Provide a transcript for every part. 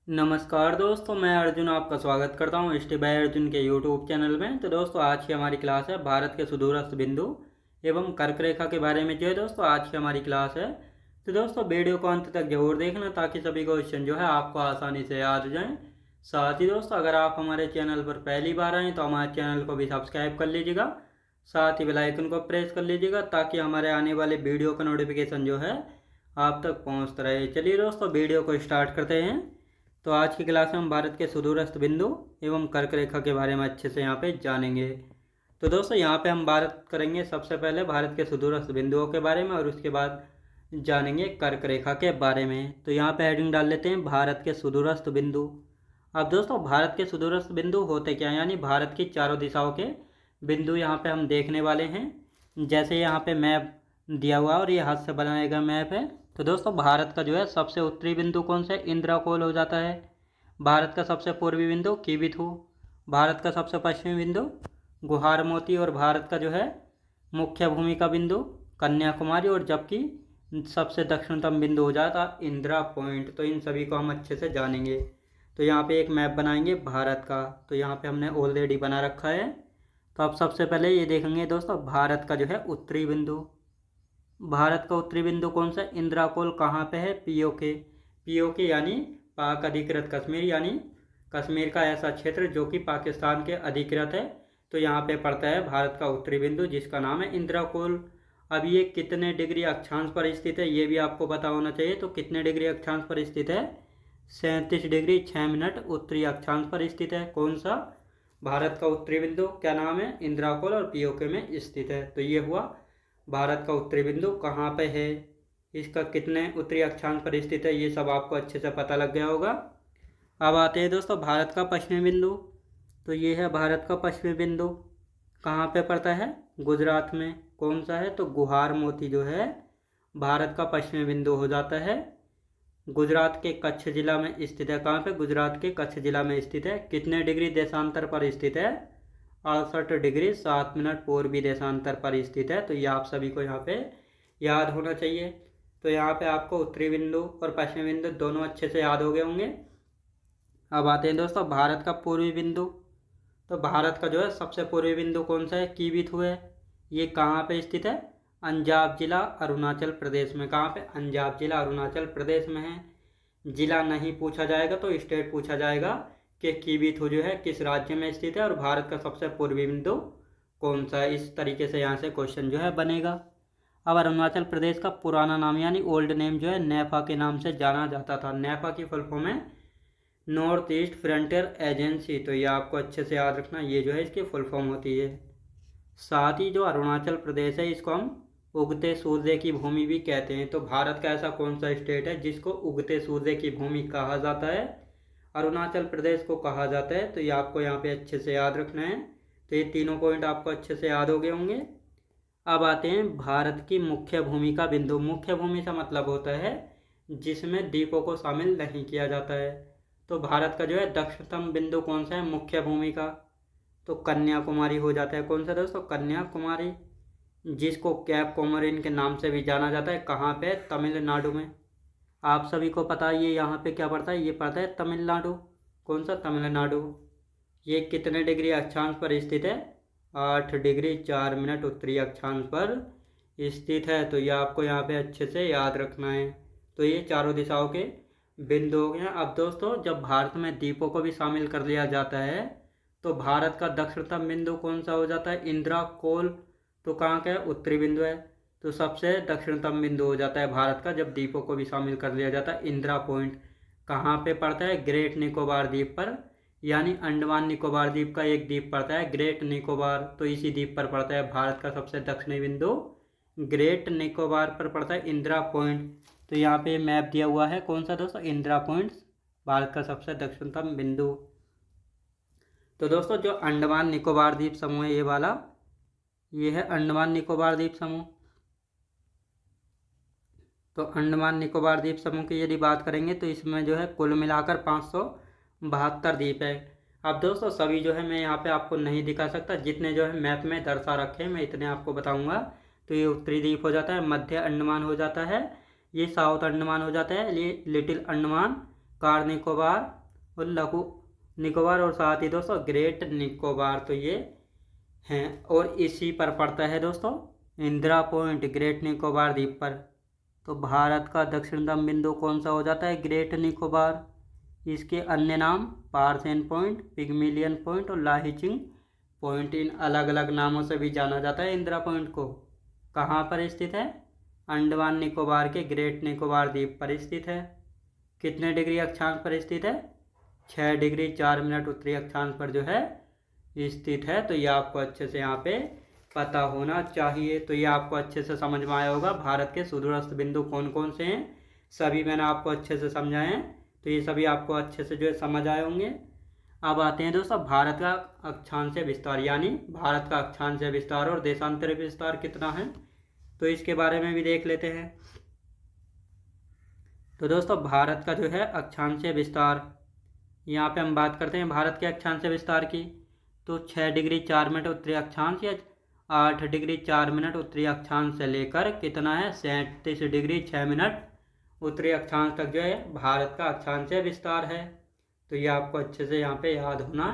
नमस्कार दोस्तों, मैं अर्जुन आपका स्वागत करता हूँ स्टे बाय अर्जुन के यूट्यूब चैनल में। तो दोस्तों, आज की हमारी क्लास है भारत के सुदूरस्थ बिंदु एवं कर्क रेखा के बारे में। जो है दोस्तों, आज की हमारी क्लास है। तो दोस्तों, वीडियो को अंत तक जरूर देखना ताकि सभी क्वेश्चन जो है आपको आसानी से याद हो जाएं। साथ ही दोस्तों, अगर आप हमारे चैनल पर पहली बार आएँ तो हमारे चैनल को भी सब्सक्राइब कर लीजिएगा। साथ ही बेल आइकन को प्रेस कर लीजिएगा ताकि हमारे आने वाले वीडियो का नोटिफिकेशन जो है आप तक पहुँचता रहे। चलिए दोस्तों, वीडियो को स्टार्ट करते हैं। तो आज की क्लास में हम भारत के सुदूरस्थ बिंदु एवं कर्क रेखा के बारे में अच्छे से यहाँ पे जानेंगे। तो दोस्तों, यहाँ पे हम बात करेंगे सबसे पहले भारत के सुदूरस्थ बिंदुओं के बारे में और उसके बाद जानेंगे कर्क रेखा के बारे में। तो यहाँ पे हेडिंग डाल लेते हैं भारत के सुदूरस्थ बिंदु। अब दोस्तों, भारत के सुदूरस्थ बिंदु होते क्या हैं, यानी भारत की चारों दिशाओं के बिंदु यहाँ पे हम देखने वाले हैं। जैसे यहाँ पे मैप दिया हुआ और ये हाथ से बनाया गया मैप है। तो दोस्तों, भारत का जो है सबसे उत्तरी बिंदु कौन सा है, इंद्राकोल हो जाता है। भारत का सबसे पूर्वी बिंदु कीबिथु। भारत का सबसे पश्चिमी बिंदु गुहार मोती। और भारत का जो है मुख्य भूमि का बिंदु कन्याकुमारी। और जबकि सबसे दक्षिणतम बिंदु हो जाता इंदिरा पॉइंट। तो इन सभी को हम अच्छे से जानेंगे। तो यहाँ पे एक मैप बनाएंगे भारत का। तो यहाँ पे हमने ऑलरेडी बना रखा है। तो अब सबसे पहले ये देखेंगे दोस्तों, भारत का जो है उत्तरी बिंदु। भारत का उत्तरी बिंदु कौन सा, इंद्राकोल कहाँ पे है, पीओके। पीओके यानी पाक अधिकृत कश्मीर, यानी कश्मीर का ऐसा क्षेत्र जो कि पाकिस्तान के अधिकृत है। तो यहाँ पे पड़ता है भारत का उत्तरी बिंदु जिसका नाम है इंद्राकोल। अब ये कितने डिग्री अक्षांश पर स्थित है ये भी आपको पता होना चाहिए। तो कितने डिग्री अक्षांश पर स्थित है, 37 डिग्री 6 मिनट उत्तरी अक्षांश पर स्थित है। कौन सा, भारत का उत्तरी बिंदु। क्या नाम है, इंद्राकोल और पीओके में स्थित है। तो ये हुआ भारत का उत्तरी बिंदु कहाँ पे है, इसका कितने उत्तरी अक्षांश पर स्थित है, ये सब आपको अच्छे से पता लग गया होगा। अब आते हैं दोस्तों भारत का पश्चिमी बिंदु। तो ये है भारत का पश्चिमी बिंदु, कहाँ पे पड़ता है, गुजरात में। कौन सा है, तो गुहार मोती जो है भारत का पश्चिमी बिंदु हो जाता है। गुजरात के कच्छ जिला में स्थित है। कहाँ पे, गुजरात के कच्छ जिला में स्थित है। कितने डिग्री देशांतर पर स्थित है, 68 डिग्री 7 मिनट पूर्वी देशांतर पर स्थित है। तो ये आप सभी को यहाँ पे याद होना चाहिए। तो यहाँ पे आपको उत्तरी बिंदु और पश्चिमी बिंदु दोनों अच्छे से याद हो गए होंगे। अब आते हैं दोस्तों भारत का पूर्वी बिंदु। तो भारत का जो है सबसे पूर्वी बिंदु कौन सा है, कीबिथु है। ये कहाँ पे स्थित है, अंजाव जिला अरुणाचल प्रदेश में। कहाँ पे, अंजाव जिला अरुणाचल प्रदेश में है। जिला नहीं पूछा जाएगा तो स्टेट पूछा जाएगा कि कीबिथु जो है किस राज्य में स्थित है और भारत का सबसे पूर्वी बिंदु कौन सा है। इस तरीके से यहाँ से क्वेश्चन जो है बनेगा। अब अरुणाचल प्रदेश का पुराना नाम यानी ओल्ड नेम जो है नेफा के नाम से जाना जाता था। नेफा की फुल फॉर्म है नॉर्थ ईस्ट फ्रंटियर एजेंसी। तो ये आपको अच्छे से याद रखना, ये जो है इसकी फुल फॉर्म होती है। साथ ही जो अरुणाचल प्रदेश है इसको हम उगते सूर्य की भूमि भी कहते हैं। तो भारत का ऐसा कौन सा स्टेट है जिसको उगते सूर्य की भूमि कहा जाता है, अरुणाचल प्रदेश को कहा जाता है। तो ये आपको यहाँ पे अच्छे से याद रखना है। तो ये तीनों पॉइंट आपको अच्छे से याद हो गए होंगे। अब आते हैं भारत की मुख्य भूमि का बिंदु। मुख्य भूमि का मतलब होता है जिसमें द्वीपों को शामिल नहीं किया जाता है। तो भारत का जो है दक्षिणतम बिंदु कौन सा है, मुख्य भूमि का, तो कन्याकुमारी हो जाता है। कौन सा दोस्तों, कन्याकुमारी, जिसको कैप कोमोरिन के नाम से भी जाना जाता है। कहाँ पे, तमिलनाडु में। आप सभी को पता है ये यहाँ पे क्या पड़ता है, ये पड़ता है तमिलनाडु। कौन सा, तमिलनाडु। ये कितने डिग्री अक्षांश पर स्थित है, 8 डिग्री 4 मिनट उत्तरी अक्षांश पर स्थित है। तो ये आपको यहाँ पे अच्छे से याद रखना है। तो ये चारों दिशाओं के बिंदु हो गए। अब दोस्तों, जब भारत में द्वीपों को भी शामिल कर लिया जाता है तो भारत का दक्षिणतम बिंदु कौन सा हो जाता है, इंद्राकोल। तो कहाँ का है, उत्तरी बिंदु है। तो सबसे दक्षिणतम बिंदु हो जाता है भारत का जब द्वीपों को भी शामिल कर लिया जाता है। इंदिरा पॉइंट कहाँ पे पड़ता है, ग्रेट निकोबार द्वीप पर, यानी अंडमान निकोबार द्वीप का एक द्वीप पड़ता है ग्रेट निकोबार। तो इसी द्वीप पर पड़ता है भारत का सबसे दक्षिणी बिंदु, ग्रेट निकोबार पर पड़ता है इंदिरा पॉइंट। तो यहाँ पे मैप दिया हुआ है, कौन सा दोस्तों, इंदिरा पॉइंट्स, भारत का सबसे दक्षिणतम बिंदु। तो दोस्तों, जो अंडमान निकोबार द्वीप समूह है ये वाला, ये है अंडमान निकोबार द्वीप समूह। तो अंडमान निकोबार द्वीप समूह की यदि बात करेंगे तो इसमें जो है कुल मिलाकर 572 द्वीप है। अब दोस्तों, सभी जो है मैं यहाँ पे आपको नहीं दिखा सकता, जितने जो है मैप में दर्शा रखे हैं मैं इतने आपको बताऊंगा। तो ये उत्तरी द्वीप हो जाता है, मध्य अंडमान हो जाता है, ये साउथ अंडमान हो जाता है, ये लिटिल अंडमान, कार निकोबार और लघु निकोबार और साथ ही दोस्तों ग्रेट निकोबार, तो ये हैं। और इसी पर पड़ता है दोस्तों इंदिरा पॉइंट ग्रेट निकोबार द्वीप पर। तो भारत का दक्षिणतम बिंदु कौन सा हो जाता है? ग्रेट निकोबार। इसके अन्य नाम पार्सेन पॉइंट, पिग्मिलियन पॉइंट और लाहिचिंग पॉइंट, इन अलग अलग नामों से भी जाना जाता है इंदिरा पॉइंट को। कहाँ पर स्थित है? अंडमान निकोबार के ग्रेट निकोबार द्वीप पर स्थित है। कितने डिग्री अक्षांश पर स्थित है? 6 डिग्री 4 मिनट उत्तरी अक्षांश पर जो है स्थित है। तो ये आपको अच्छे से यहाँ पे पता होना चाहिए। तो ये आपको अच्छे से समझ में आया होगा भारत के सुदूरस्थ बिंदु कौन कौन से हैं, सभी मैंने आपको अच्छे से समझाए हैं। तो ये सभी आपको अच्छे से जो है समझ आए होंगे। अब आते हैं दोस्तों भारत का अक्षांशीय विस्तार, यानी भारत का अक्षांशीय विस्तार और देशांतरीय विस्तार कितना है, तो इसके बारे में भी देख लेते हैं। तो दोस्तों भारत का जो है अक्षांशीय विस्तार, यहाँ पे हम बात करते हैं भारत के अक्षांशीय विस्तार की। तो 6 डिग्री 4 मिनट उत्तरी अक्षांश या 8 डिग्री 4 मिनट उत्तरी अक्षांश से लेकर कितना है 37 डिग्री 6 मिनट उत्तरी अक्षांश तक जो है भारत का अक्षांशीय विस्तार है। तो ये आपको अच्छे से यहाँ पे याद होना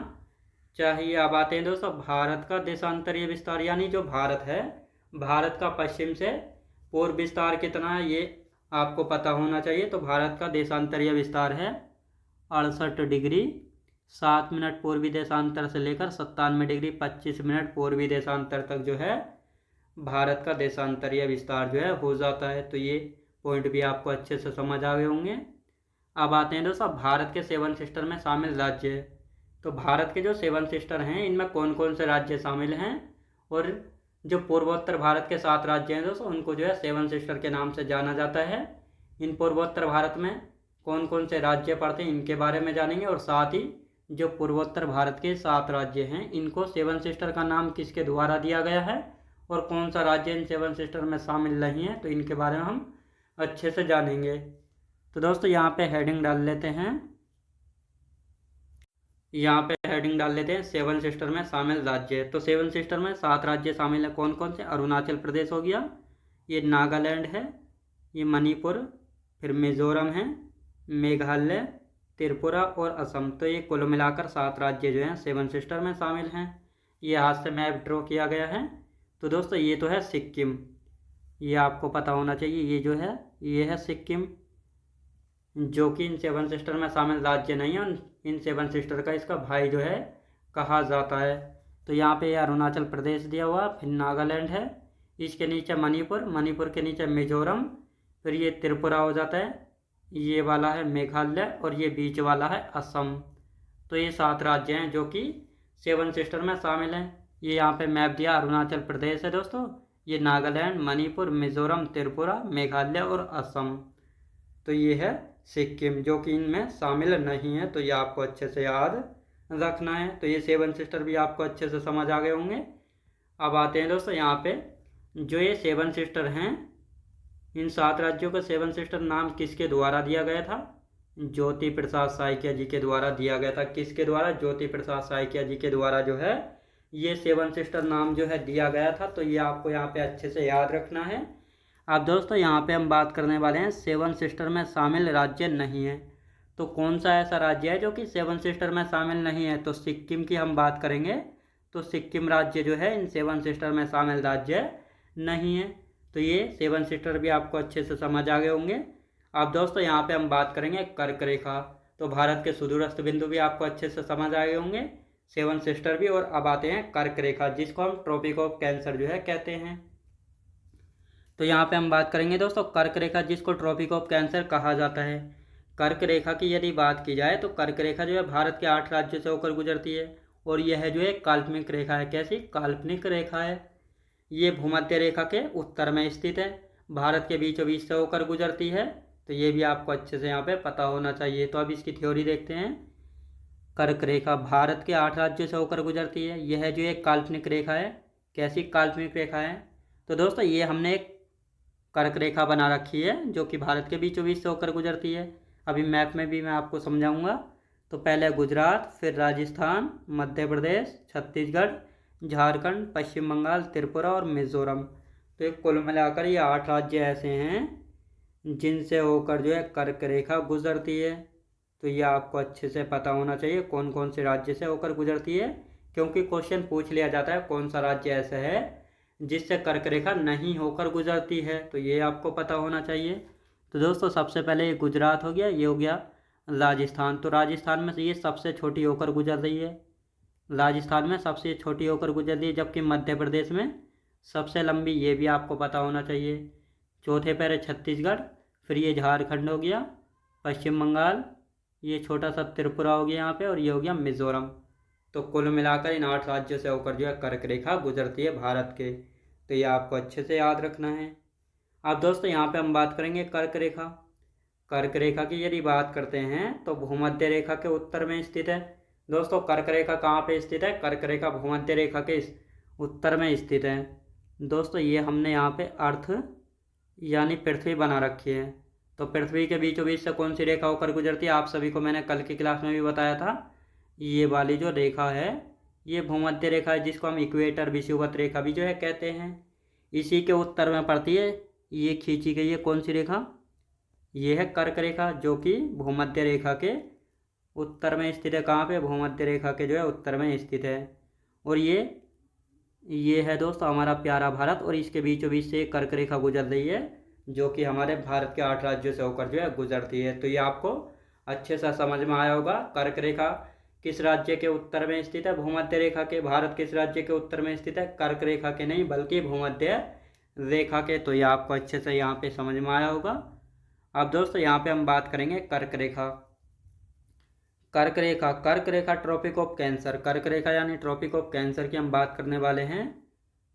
चाहिए। अब आते हैं दोस्तों भारत का देशांतरीय विस्तार, यानी जो भारत है, भारत का पश्चिम से पूर्व विस्तार कितना है ये आपको पता होना चाहिए। तो भारत का देशांतरीय विस्तार है 68 डिग्री 7 मिनट पूर्वी देशांतर से लेकर 97 डिग्री 25 मिनट पूर्वी देशांतर तक जो है भारत का देशांतरीय विस्तार जो है हो जाता है। तो ये पॉइंट भी आपको अच्छे से समझ आ गए होंगे। अब आते हैं दोस्तों भारत के 7 सिस्टर में शामिल राज्य। तो भारत के जो 7 सिस्टर हैं इनमें कौन कौन से राज्य शामिल हैं, और जो पूर्वोत्तर भारत के 7 राज्य हैं दोस्तों उनको जो है 7 सिस्टर के नाम से जाना जाता है। इन पूर्वोत्तर भारत में कौन कौन से राज्य पड़ते हैं इनके बारे में जानेंगे, और साथ ही जो पूर्वोत्तर भारत के 7 राज्य हैं इनको 7 सिस्टर का नाम किसके द्वारा दिया गया है, और कौन सा राज्य इन 7 सिस्टर में शामिल नहीं है, तो इनके बारे में हम अच्छे से जानेंगे। तो दोस्तों यहाँ पे हेडिंग डाल लेते हैं, यहाँ पे हेडिंग डाल लेते हैं 7 सिस्टर में शामिल राज्य। तो 7 सिस्टर में 7 राज्य शामिल हैं, कौन कौन से? अरुणाचल प्रदेश हो गया, ये नागालैंड है, ये मणिपुर, फिर मिजोरम है, मेघालय, त्रिपुरा और असम। तो ये कुल मिलाकर 7 राज्य जो हैं 7 सिस्टर में शामिल हैं। ये हाथ से मैप ड्रॉ किया गया है। तो दोस्तों ये तो है सिक्किम, ये आपको पता होना चाहिए। ये जो है ये है सिक्किम, जो कि इन 7 सिस्टर में शामिल राज्य नहीं है। इन 7 सिस्टर का इसका भाई जो है कहा जाता है। तो यहाँ पे अरुणाचल प्रदेश दिया हुआ, फिर नागालैंड है, इसके नीचे मणिपुर, मणिपुर के नीचे मिजोरम, फिर ये त्रिपुरा हो जाता है, ये वाला है मेघालय, और ये बीच वाला है असम। तो ये 7 राज्य हैं जो कि 7 सिस्टर में शामिल हैं। ये यहाँ पे मैप दिया, अरुणाचल प्रदेश है दोस्तों, ये नागालैंड, मणिपुर, मिजोरम, त्रिपुरा, मेघालय और असम। तो ये है सिक्किम जो कि इनमें शामिल नहीं है। तो ये आपको अच्छे से याद रखना है। तो ये 7 सिस्टर भी आपको अच्छे से समझ आ गए होंगे। अब आते हैं दोस्तों यहाँ पे जो ये 7 सिस्टर हैं, इन 7 राज्यों का 7 सिस्टर नाम किसके द्वारा दिया गया था? ज्योति प्रसाद साइकिया जी के द्वारा दिया गया था। किसके द्वारा? ज्योति प्रसाद साइकिया जी के द्वारा जो है ये 7 सिस्टर नाम जो है दिया गया था। तो ये आपको यहाँ पे अच्छे से याद रखना है। अब दोस्तों यहाँ पे हम बात करने वाले हैं 7 सिस्टर में शामिल राज्य नहीं है। तो कौन सा ऐसा राज्य है जो कि 7 सिस्टर में शामिल नहीं है? तो सिक्किम की हम बात करेंगे। तो सिक्किम राज्य जो है इन 7 सिस्टर में शामिल राज्य नहीं है। तो ये 7 सिस्टर भी आपको अच्छे से समझ आ गए होंगे। अब दोस्तों यहाँ पे हम बात करेंगे कर्क रेखा। तो भारत के सुदूरस्थ बिंदु भी आपको अच्छे से समझ आ गए होंगे, 7 सिस्टर भी। और अब आते हैं कर्क रेखा, जिसको हम ट्रॉपिक ऑफ कैंसर जो है कहते हैं। तो यहाँ पे हम बात करेंगे दोस्तों कर्क रेखा, जिसको ट्रॉपिक ऑफ कैंसर कहा जाता है। कर्क रेखा की यदि बात की जाए तो कर्क रेखा जो है भारत के 8 राज्यों से होकर गुजरती है, और यह जो है काल्पनिक रेखा है। कैसी? काल्पनिक रेखा है। ये भूमध्य रेखा के उत्तर में स्थित है, भारत के बीचों बीच से होकर गुजरती है। तो ये भी आपको अच्छे से यहाँ पे पता होना चाहिए। तो अब इसकी थ्योरी देखते हैं। कर्क रेखा भारत के 8 राज्यों से होकर गुजरती है, यह जो एक काल्पनिक रेखा है। कैसी काल्पनिक रेखा है? तो दोस्तों ये हमने एक कर्क रेखा बना रखी है जो कि भारत के बीचों बीच से होकर गुजरती है। अभी मैप में भी मैं आपको समझाऊंगा। तो पहले गुजरात, फिर राजस्थान, मध्य प्रदेश, छत्तीसगढ़, झारखंड, पश्चिम बंगाल, त्रिपुरा और मिजोरम। तो ये कुल मिलाकर ये 8 राज्य ऐसे हैं जिनसे होकर जो है कर्क रेखा गुजरती है। तो ये आपको अच्छे से पता होना चाहिए कौन कौन से राज्य से होकर गुजरती है, क्योंकि क्वेश्चन पूछ लिया जाता है कौन सा राज्य ऐसा है जिससे कर्क रेखा नहीं होकर गुजरती है, तो ये आपको पता होना चाहिए। तो दोस्तों सबसे पहले ये गुजरात हो गया, ये हो गया राजस्थान। तो राजस्थान में से ये सबसे छोटी होकर गुजर रही है, राजस्थान में सबसे छोटी होकर गुजर रही है, जबकि मध्य प्रदेश में सबसे लंबी, ये भी आपको पता होना चाहिए। चौथे पैर है छत्तीसगढ़, फिर ये झारखंड हो गया, पश्चिम बंगाल, ये छोटा सा त्रिपुरा हो गया यहाँ पे, और ये हो गया मिजोरम। तो कुल मिलाकर इन 8 राज्यों से होकर जो है कर्क रेखा गुजरती है भारत के। तो ये आपको अच्छे से याद रखना है। अब दोस्तों यहाँ पे हम बात करेंगे कर्क रेखा। कर्क रेखा की यदि बात करते हैं तो भूमध्य रेखा के उत्तर में स्थित है। दोस्तों कर्क रेखा कहाँ पे स्थित है? कर्क रेखा भूमध्य रेखा के उत्तर में स्थित है। दोस्तों ये हमने यहाँ पे अर्थ यानी पृथ्वी बना रखी है। तो पृथ्वी के बीचों बीच से कौन सी रेखा होकर गुजरती है? आप सभी को मैंने कल की क्लास में भी बताया था। ये वाली जो रेखा है ये भूमध्य रेखा है, जिसको हम इक्वेटर विषुवत रेखा भी जो है कहते हैं। इसी के उत्तर में पड़ती है ये खींची गई है कौन सी रेखा? ये है कर्क रेखा, जो कि भूमध्य रेखा के उत्तर में स्थित है। कहाँ पे? भूमध्य रेखा के जो है उत्तर में स्थित है। और ये है दोस्तों हमारा प्यारा भारत, और इसके बीचों बीच से कर्क रेखा गुजर रही है, जो कि हमारे भारत के 8 राज्यों से होकर जो है गुजरती है। तो ये आपको अच्छे से समझ में आया होगा। कर्क रेखा किस राज्य के उत्तर में स्थित है? भूमध्य रेखा के। भारत किस राज्य के उत्तर में स्थित है? कर्क रेखा के नहीं, बल्कि भूमध्य रेखा के। तो ये आपको अच्छे से यहाँ पे समझ में आया होगा। अब दोस्तों यहाँ पे हम बात करेंगे कर्क रेखा। कर्क रेखा, कर्क रेखा ट्रॉपिक ऑफ कैंसर, कर्क रेखा यानी ट्रॉपिक ऑफ कैंसर की हम बात करने वाले हैं।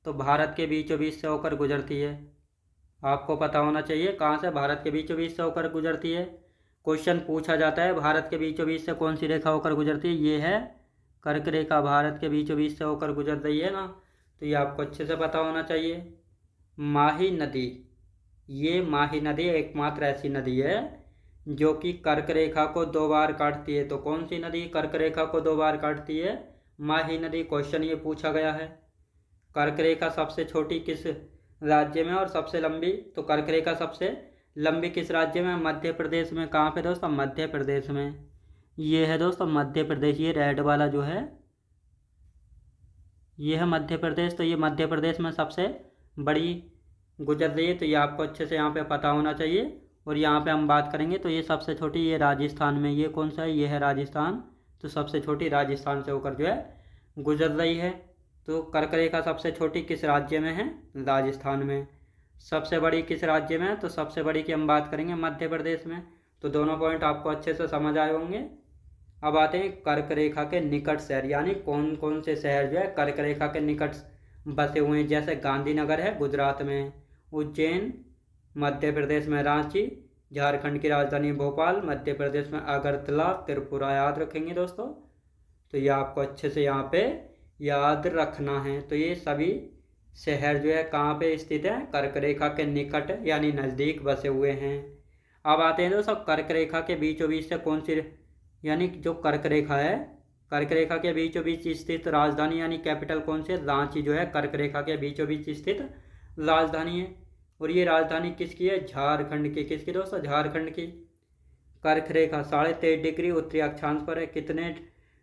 तो भारत के बीचों बीच से होकर गुजरती है। आपको पता होना चाहिए कहाँ से भारत के बीचों बीच से होकर गुजरती है। क्वेश्चन पूछा जाता है भारत के बीचों बीच से कौन सी रेखा होकर गुजरती है? ये है कर्क रेखा, भारत के बीचों बीच से होकर गुजर रही है ना। तो ये आपको अच्छे से पता होना चाहिए। माही नदी, ये माही नदी एकमात्र ऐसी नदी है जो कि कर्क रेखा को 2 बार काटती है। तो कौन सी नदी कर्क रेखा को 2 बार काटती है? माही नदी। क्वेश्चन ये पूछा गया है। कर्क रेखा सबसे छोटी किस राज्य में और सबसे लंबी? तो कर्क रेखा सबसे लंबी किस राज्य में? मध्य प्रदेश में। कहाँ पे दोस्तों? मध्य प्रदेश में। ये है दोस्तों मध्य प्रदेश, ये रेड वाला जो है ये है मध्य प्रदेश। तो ये मध्य प्रदेश में सबसे बड़ी गुजर रही है। तो ये आपको अच्छे से यहाँ पे पता होना चाहिए। और यहाँ पे हम बात करेंगे तो ये सबसे छोटी ये राजस्थान में, ये कौन सा है? ये है राजस्थान। तो सबसे छोटी राजस्थान से होकर जो है गुजर रही है। तो कर्क रेखा सबसे छोटी किस राज्य में है? राजस्थान में। सबसे बड़ी किस राज्य में है? तो सबसे बड़ी की हम बात करेंगे मध्य प्रदेश में। तो दोनों पॉइंट आपको अच्छे से समझ आए होंगे। अब आते हैं कर्क रेखा के निकट शहर, यानी कौन कौन से शहर जो है कर्क रेखा के निकट बसे हुए हैं। जैसे गांधीनगर है गुजरात में, उज्जैन मध्य प्रदेश में, रांची, झारखंड की राजधानी भोपाल, मध्य प्रदेश में अगरतला, त्रिपुरा। याद रखेंगे दोस्तों। तो ये आपको अच्छे से यहाँ पे याद रखना है। तो ये सभी शहर जो है कहाँ पे स्थित है? कर्क रेखा के निकट यानी नज़दीक बसे हुए हैं। अब आते हैं दोस्तों कर्क रेखा के बीचों बीच से कौन सी, यानी जो कर्क रेखा है, कर्क रेखा के बीचों बीच स्थित राजधानी यानी कैपिटल कौन सी? रांची जो है कर्क रेखा के बीचों बीच स्थित राजधानी है। और ये राजधानी किसकी है? झारखंड की। किसकी दोस्तों? झारखंड की। कर्क रेखा 23.5 डिग्री उत्तरी अक्षांश पर है। कितने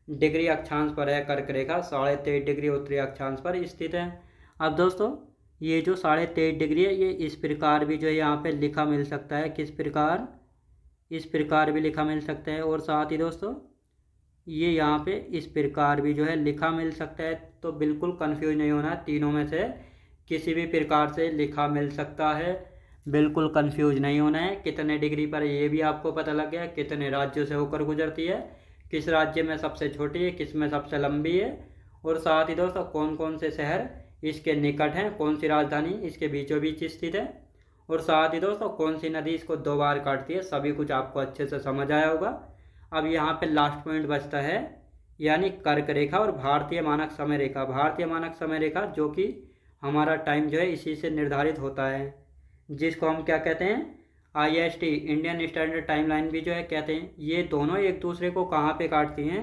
डिग्री अक्षांश पर है कर्क रेखा? 23.5 डिग्री उत्तरी अक्षांश पर स्थित है। अब दोस्तों ये जो 23.5 डिग्री है, ये इस प्रकार भी जो है यहाँ पे लिखा मिल सकता है। किस प्रकार? इस प्रकार भी लिखा मिल सकता है। और साथ ही दोस्तों ये यहाँ पे इस प्रकार भी जो है लिखा मिल सकता है। तो बिल्कुल कंफ्यूज नहीं होना, तीनों में से किसी भी प्रकार से लिखा मिल सकता है। बिल्कुल कंफ्यूज नहीं होना है। कितने डिग्री पर ये भी आपको पता लग गया। कितने राज्यों से होकर गुजरती है, किस राज्य में सबसे छोटी है, किस में सबसे लंबी है, और साथ ही दोस्तों कौन कौन से शहर इसके निकट हैं, कौन सी राजधानी इसके बीचों बीच स्थित है, और साथ ही दोस्तों कौन सी नदी इसको 2 बार काटती है। सभी कुछ आपको अच्छे से समझ आया होगा। अब यहाँ पे लास्ट पॉइंट बचता है, यानी कर्क रेखा और भारतीय मानक समय रेखा। भारतीय मानक समय रेखा जो कि हमारा टाइम जो है इसी से निर्धारित होता है, जिसको हम क्या कहते हैं? IST, Indian standard time line भी जो है कहते हैं। ये दोनों एक दूसरे को कहाँ पे काटती हैं?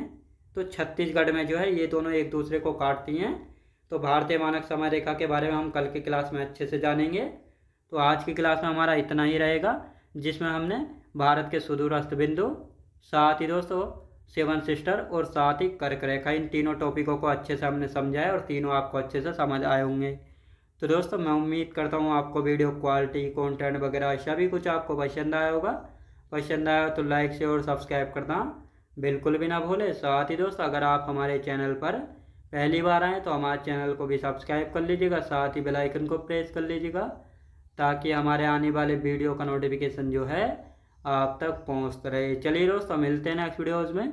तो छत्तीसगढ़ में जो है ये दोनों एक दूसरे को काटती हैं। तो भारतीय मानक समय रेखा के बारे में हम कल की क्लास में अच्छे से जानेंगे। तो आज की क्लास में हमारा इतना ही रहेगा, जिसमें हमने भारत के सुदूरस्थ बिंदु, साथ ही दोस्तों सेवन सिस्टर और साथ ही कर्क रेखा, इन तीनों टॉपिकों को अच्छे से हमने समझा है और तीनों आपको अच्छे से समझ आए होंगे। तो दोस्तों मैं उम्मीद करता हूँ आपको वीडियो क्वालिटी, कंटेंट वगैरह सभी कुछ आपको पसंद आया होगा। पसंद आया तो लाइक शेयर और सब्सक्राइब करना बिल्कुल भी ना भूले। साथ ही दोस्तों अगर आप हमारे चैनल पर पहली बार आएँ तो हमारे चैनल को भी सब्सक्राइब कर लीजिएगा, साथ ही बेल आइकन को प्रेस कर लीजिएगा ताकि हमारे आने वाले वीडियो का नोटिफिकेशन जो है आप तक पहुंचता रहे। चलिए दोस्तों मिलते हैं नेक्स्ट वीडियोज़ में।